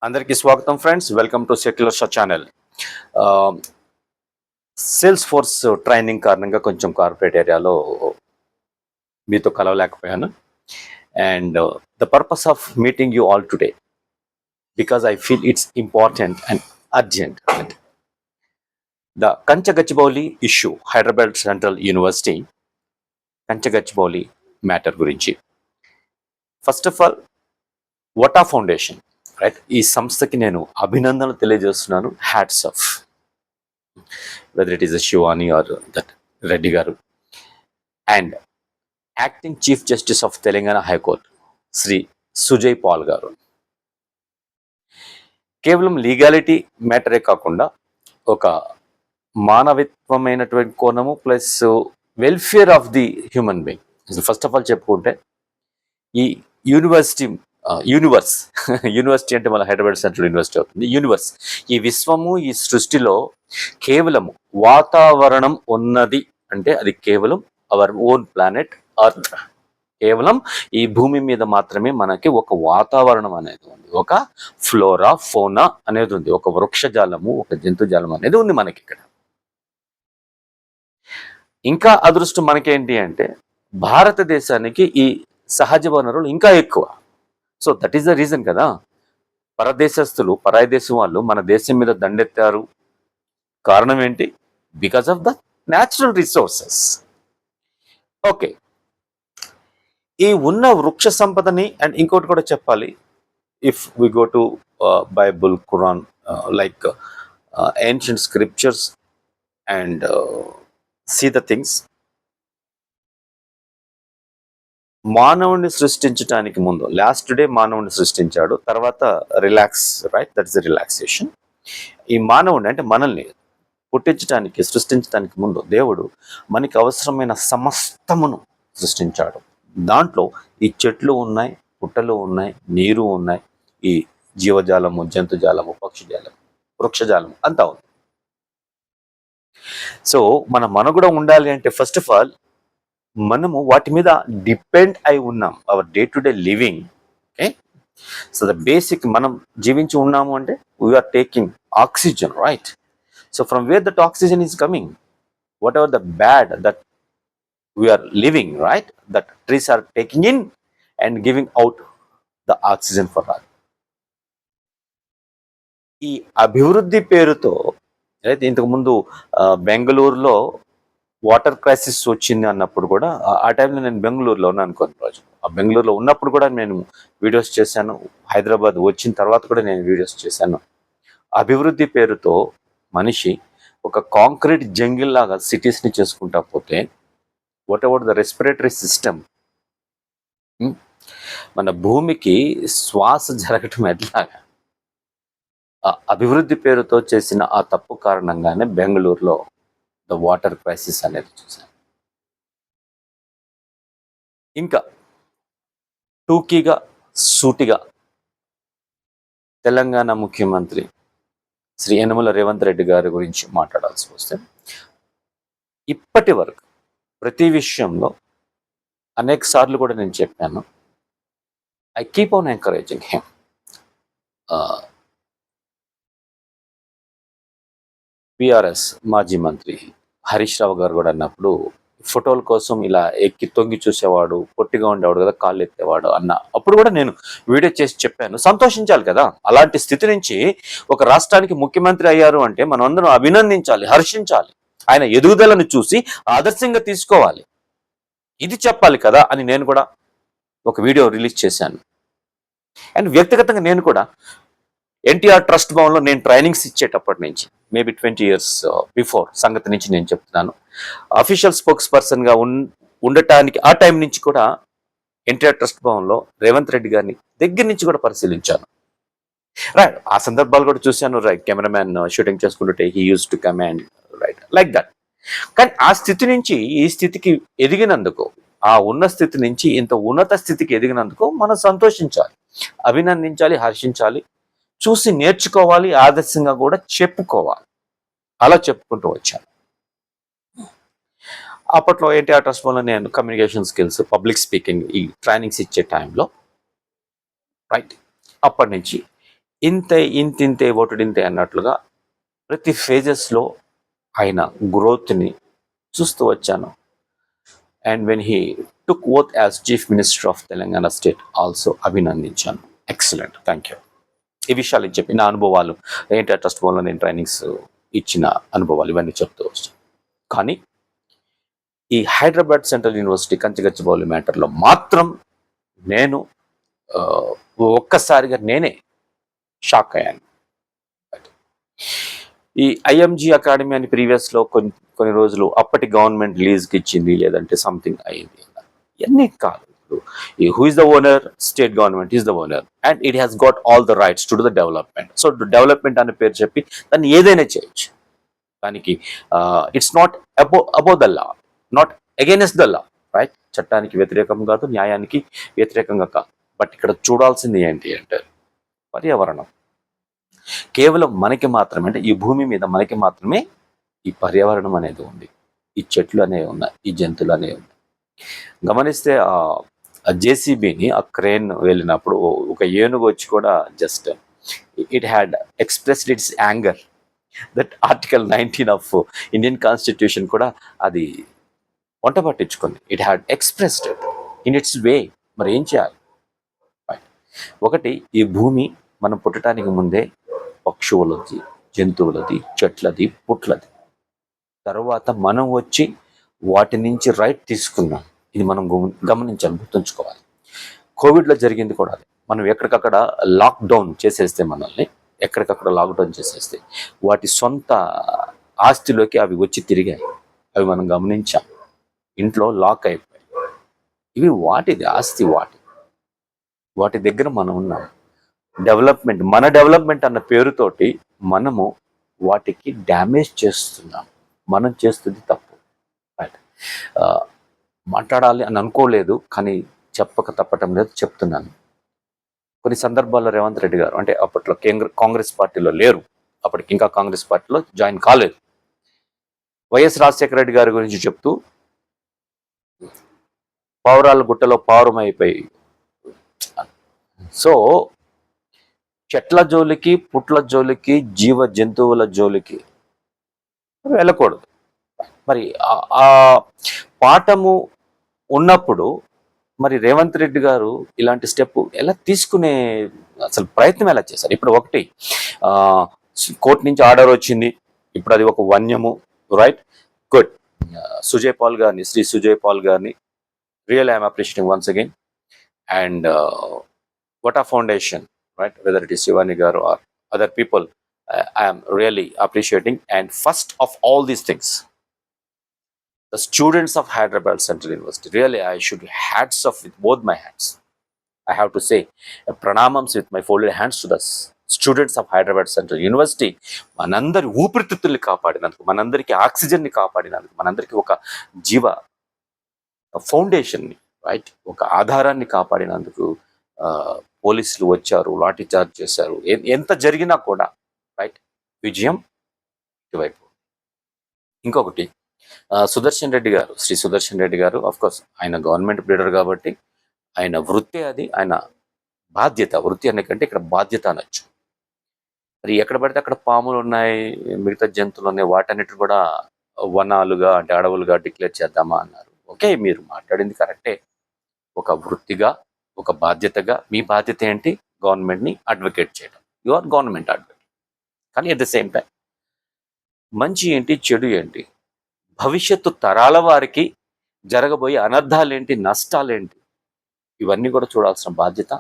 అందరికీ స్వాగతం friends. Welcome to secular show channel. Sales force training కారణంగా కొంచెం కార్పొరేట్ ఏరియాలో మీతో కలవలేకపోయాను. And the purpose of meeting you all today because I feel it's important and urgent. The Kancha Gachibowli issue, Hyderabad central university Kancha Gachibowli matter గురించి. First of all Vata foundation, right, ఈ సంస్థకి నేను అభినందనలు తెలియజేస్తున్నాను. Hats off, whether it is Shivani or that Reddy గారు and acting chief justice of Telangana high court Shri Sujoy Paul గారు. కేవలం legality మ్యాటరే కాకుండా ఒక మానవిత్వమైనటువంటి కోణము plus welfare of the human being. First of all చెప్పుకుంటే ఈ యూనివర్సిటీ అంటే మన హైదరాబాద్ సెంట్రల్ యూనివర్సిటీ అవుతుంది. యూనివర్స్, ఈ విశ్వము, ఈ సృష్టిలో కేవలం వాతావరణం ఉన్నది అంటే అది కేవలం అవర్ ఓన్ ప్లానెట్ అర్త్. కేవలం ఈ భూమి మీద మాత్రమే మనకి ఒక వాతావరణం అనేది ఉంది, ఒక ఫ్లోరా ఫోనా అనేది ఉంది, ఒక వృక్షజాలము, ఒక జంతుజాలం అనేది ఉంది మనకి ఇక్కడ. ఇంకా అదృష్టం మనకేంటి అంటే భారతదేశానికి ఈ సహజ వనరులు ఇంకా ఎక్కువ. So that is the reason కదా, పరదేశస్తులు, పరాయి దేశం వాళ్ళు మన దేశం మీద దండెత్తారు. కారణం ఏంటి? Because of the natural resources. Okay, ఈ ఉన్న వృక్ష సంపదని అండ్ ఇంకోటి కూడా చెప్పాలి. If we go to Bible, Quran, like ancient scriptures and see the things, మానవుడిని సృష్టించడానికి ముందు, లాస్ట్ డే మానవుడిని సృష్టించాడు, తర్వాత relax, right, that is the relaxation. ఈ మానవుడిని అంటే మనల్ని పుట్టించడానికి, సృష్టించడానికి ముందు దేవుడు మనకి అవసరమైన సమస్తమును సృష్టించాడు. దాంట్లో ఈ చెట్లు ఉన్నాయి, పుట్టలు ఉన్నాయి, నీరు ఉన్నాయి, ఈ జీవజాలము, జంతుజాలము, పక్షిజాలము, వృక్షజాలము అంతా ఉంది. సో మన మనుగడ ఉండాలి అంటే ఫస్ట్ ఆఫ్ ఆల్ మనము వాటి మీద డిపెండ్ అయి ఉన్నాం, our day to day living. Okay, so the basic, మనం జీవించి ఉన్నాము అంటే we are taking oxygen, right? So from where that oxygen is coming, what ever the bad that we are living, right, that trees are taking in and giving out the oxygen for all. ఈ అభివృద్ధి పేరుతో అయితే ఇంతకుముందు బెంగళూరులో water crisis వచ్చింది అన్నప్పుడు కూడా, ఆ టైంలో నేను బెంగళూరులో ఉన్నాను కొన్ని రోజులు. ఆ బెంగళూరులో ఉన్నప్పుడు కూడా నేను వీడియోస్ చేశాను. హైదరాబాద్ వచ్చిన తర్వాత కూడా నేను వీడియోస్ చేశాను. అభివృద్ధి పేరుతో మనిషి ఒక కాంక్రీట్ జంగిల్ లాగా సిటీస్ని చేసుకుంటా పోతే, what about the respiratory system? మన భూమికి శ్వాస జరగటం ఎట్లాగా? అభివృద్ధి పేరుతో చేసిన ఆ తప్పు కారణంగానే బెంగళూరులో ద వాటర్ క్రైసిస్ అనేది చూసాను. ఇంకా టూకీగా, సూటిగా తెలంగాణ ముఖ్యమంత్రి శ్రీ యనమల రేవంత్ రెడ్డి గారి గురించి మాట్లాడాల్సి వస్తే, ఇప్పటి వరకు ప్రతి విషయంలో అనేక సార్లు కూడా నేను చెప్పాను, I keep on encouraging him. PRS మాజీ మంత్రి హరీష్ రావు గారు కూడా అన్నప్పుడు, ఫోటోల కోసం ఇలా ఎక్కి తొంగి చూసేవాడు, పొట్టిగా ఉండేవాడు కదా, కాళ్ళు ఎత్తేవాడు అన్న అప్పుడు కూడా నేను వీడియో చేసి చెప్పాను. సంతోషించాలి కదా, అలాంటి స్థితి నుంచి ఒక రాష్ట్రానికి ముఖ్యమంత్రి అయ్యారు అంటే మనం అందరం అభినందించాలి, హర్షించాలి, ఆయన ఎదుగుదలను చూసి ఆదర్శంగా తీసుకోవాలి, ఇది చెప్పాలి కదా అని నేను కూడా ఒక వీడియో రిలీజ్ చేశాను. అండ్ వ్యక్తిగతంగా నేను కూడా ఎన్టీఆర్ ట్రస్ట్ భవన్లో నేను ట్రైనింగ్స్ ఇచ్చేటప్పటి నుంచి, మేబీ 20 years బిఫోర్ సంగతి నుంచి నేను చెప్తున్నాను. అఫీషియల్ స్పోక్స్ పర్సన్గా ఉండటానికి ఆ టైం నుంచి కూడా ఎన్టీఆర్ ట్రస్ట్ భవన్లో రేవంత్ రెడ్డి గారిని దగ్గర నుంచి కూడా పరిశీలించాను. రైట్, ఆ సందర్భాలు కూడా చూశాను. రైట్, కెమెరామ్యాన్ షూటింగ్ చేసుకుంటుంటే he use to command, right, like that. కానీ ఆ స్థితి నుంచి ఈ స్థితికి ఎదిగినందుకు, ఆ ఉన్న స్థితి నుంచి ఇంత ఉన్నత స్థితికి ఎదిగినందుకు మనం సంతోషించాలి, అభినందించాలి, హర్షించాలి, చూసి నేర్చుకోవాలి, ఆదర్శంగా కూడా చెప్పుకోవాలి. అలా చెప్పుకుంటూ వచ్చాను. అప్పట్లో ఎన్టీఆర్ ట్రస్ట్ వల్ల నేను కమ్యూనికేషన్ స్కిల్స్, పబ్లిక్ స్పీకింగ్ ఈ ట్రైనింగ్స్ ఇచ్చే టైంలో, రైట్, అప్పటి నుంచి ఇంతింతే ఓటుడింతే అన్నట్లుగా ప్రతి ఫేజెస్లో ఆయన గ్రోత్ని చూస్తూ వచ్చాను. And when he took oath as chief minister of Telangana state also అభినందించాను. Excellent, thank you. ఈ విషయాలు చెప్పి నా అనుభవాలు ఏంటి ట్రస్ట్ బోర్డ్లో నేను ట్రైనింగ్స్ ఇచ్చిన అనుభవాలు ఇవన్నీ చెప్తూ వచ్చాను. కానీ ఈ హైదరాబాద్ సెంట్రల్ యూనివర్సిటీ కంచిగచ్చిబౌలి మ్యాటర్లో మాత్రం నేను ఒక్కసారిగా నేనే షాక్ అయ్యాను. ఈ ఐఎంజీ అకాడమీ అని ప్రీవియస్లో కొన్ని రోజులు అప్పటి గవర్నమెంట్ లీజ్కి ఇచ్చింది, లేదంటే సంథింగ్ అయింది. ఇవన్నీ కాదు. ఈ who is the owner? State government is the owner and it has got all the rights to do the development. So development అనే పేరు చెప్పి దాన్ని ఏదైనా చేయొచ్చు. దానికి it's not above the law, not against the law, right? చట్టానికి వ్యతిరేకం కాదు, న్యాయానికి వ్యతిరేకంగా కాదు. బట్ ఇక్కడ చూడాల్సింది ఏంటి అంటే పర్యావరణం. కేవలం మనకి మాత్రమే, అంటే ఈ భూమి మీద మనకి మాత్రమే ఈ పర్యావరణం అనేది ఉంది. ఈ చెట్లు అనేవి ఉన్నాయి, ఈ జంతువులు అనేవి ఉన్నాయి. గమనిస్తే ఆ జేసీబీని ఆ క్రేన్ వెళ్ళినప్పుడు ఒక ఏనుగు వచ్చి కూడా just it had expressed its anger. That article 19 of Indian constitution కూడా అది వంట పట్టించుకుంది. It had expressed it in its way. మరి ఏం చేయాలి? ఒకటి, ఈ భూమి మనం పుట్టడానికి ముందే పక్షువులది, జంతువులది, చెట్లది, పుట్లది. తర్వాత మనం వచ్చి వాటి నుంచి రైట్ తీసుకున్నాం. ఇది మనం గమనించాలి, గుర్తుంచుకోవాలి. కోవిడ్లో జరిగింది కూడా అదే. మనం ఎక్కడికక్కడ లాక్డౌన్ చేసేస్తే, మనల్ని ఎక్కడికక్కడ లాక్డౌన్ చేసేస్తే వాటి సొంత ఆస్తిలోకి అవి వచ్చి తిరిగాయి. అవి మనం గమనించాం. ఇంట్లో లాక్ అయిపోయాయి. ఇవి వాటిది ఆస్తి, వాటి దగ్గర మనం ఉన్నాం. డెవలప్మెంట్, మన డెవలప్మెంట్ అన్న పేరుతోటి మనము వాటికి డ్యామేజ్ చేస్తున్నాం. మనం చేస్తుంది తప్పు. రైట్? మాట్లాడాలి అని అనుకోలేదు, కానీ చెప్పక తప్పటం లేదు, చెప్తున్నాను. కొన్ని సందర్భాల్లో రేవంత్ రెడ్డి గారు, అంటే అప్పట్లో కాంగ్రెస్ పార్టీలో లేరు, అప్పటికి ఇంకా కాంగ్రెస్ పార్టీలో జాయిన్ కాలేదు, వైఎస్ రాజశేఖర రెడ్డి గారి గురించి చెప్తూ పావురాల గుట్టలో పావురమైపోయి, సో చెట్ల జోలికి, పుట్ల జోలికి, జీవ జంతువుల జోలికి వెళ్ళకూడదు. మరి ఆ పాఠము ఉన్నప్పుడు మరి రేవంత్ రెడ్డి గారు ఇలాంటి స్టెప్ ఎలా తీసుకునే అసలు ప్రయత్నం ఎలా చేశారు? ఇప్పుడు ఒకటి, కోర్టు నుంచి ఆర్డర్ వచ్చింది, ఇప్పుడు అది ఒక వన్యము, రైట్? గుడ్. సుజయ్ పాల్ గారిని, శ్రీ సుజయ్ పాల్ గారిని real I'm appreciating once again. And Vata foundation, right, whether it is Shivani garu or other people, I am really appreciating. And first of all these things, the students of Hyderabad Central University, really I should hats off with both my hands. I have to say pranamams with my folded hands to the students of Hyderabad Central University. మనందరి ఊపిరితిత్తుల్ని కాపాడినందుకు, మనందరికీ ఆక్సిజన్ని కాపాడినందుకు, మనందరికీ ఒక జీవ ఫౌండేషన్ని, right, ఒక ఆధారాన్ని కాపాడినందుకు పోలీసులు వచ్చారు, lathi charge చేశారు. ఎంత జరిగినా కూడా, రైట్, విజయం ఇటువైపు. ఇంకొకటి, సుదర్శన్ రెడ్డి గారు, శ్రీ సుదర్శన్ రెడ్డి గారు, కోర్స్ ఆయన గవర్నమెంట్ లీడర్ కాబట్టి ఆయన వృత్తి అది, ఆయన బాధ్యత. వృత్తి అనే కంటే ఇక్కడ బాధ్యత అనొచ్చు. మరి ఎక్కడ పడితే అక్కడ పాములు ఉన్నాయి, మిగతా జంతువులు ఉన్నాయి, వాటన్నిటి కూడా వనాలుగా, అంటే అడవులుగా డిక్లేర్ చేద్దామా అన్నారు. ఓకే, మీరు మాట్లాడింది కరెక్టే. ఒక వృత్తిగా, ఒక బాధ్యతగా మీ బాధ్యత ఏంటి? గవర్నమెంట్ని అడ్వకేట్ చేయడం. You are government advocate. కానీ అట్ ద సేమ్ టైం మంచి ఏంటి, చెడు ఏంటి, భవిష్యత్తు తరాల వారికి జరగబోయే అనర్థాలేంటి, నష్టాలేంటి, ఇవన్నీ కూడా చూడాల్సిన బాధ్యత,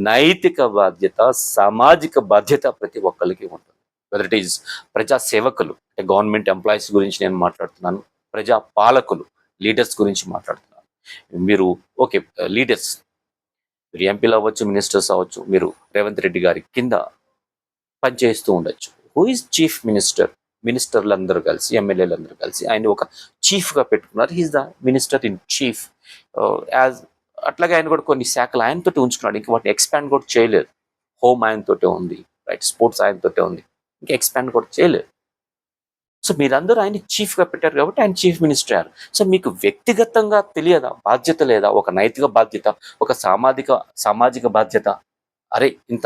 నైతిక బాధ్యత, సామాజిక బాధ్యత ప్రతి ఒక్కరికి ఉంటుంది. వెదర్ ఇట్ ఈజ్ ప్రజా సేవకులు, అంటే గవర్నమెంట్ ఎంప్లాయీస్ గురించి నేను మాట్లాడుతున్నాను, ప్రజా పాలకులు, లీడర్స్ గురించి మాట్లాడుతున్నాను. మీరు ఓకే, లీడర్స్, మీరు ఎంపీలు అవ్వచ్చు, మినిస్టర్స్ అవ్వచ్చు, మీరు రేవంత్ రెడ్డి గారి కింద పనిచేస్తూ ఉండొచ్చు. Who is chief minister? మినిస్టర్లు అందరూ కలిసి, ఎమ్మెల్యేలు అందరూ కలిసి ఆయన ఒక చీఫ్గా పెట్టుకున్నారు. He is the minister in chief. As అట్లాగే ఆయన కూడా కొన్ని శాఖలు ఆయనతోటి ఉంచుకున్నాడు. ఇంకా వాటిని ఎక్స్పాండ్ కూడా చేయలేదు. హోమ్ ఆయనతోటే ఉంది, రైట్, స్పోర్ట్స్ ఆయనతోటే ఉంది, ఇంకా ఎక్స్పాండ్ కూడా చేయలేదు. సో మీరందరూ ఆయన చీఫ్గా పెట్టారు కాబట్టి ఆయన చీఫ్ మినిస్టర్ అయ్యారు. సో మీకు వ్యక్తిగతంగా తెలియదా, బాధ్యత లేదా? ఒక నైతిక బాధ్యత, ఒక సామాజిక బాధ్యత. అరే, ఇంత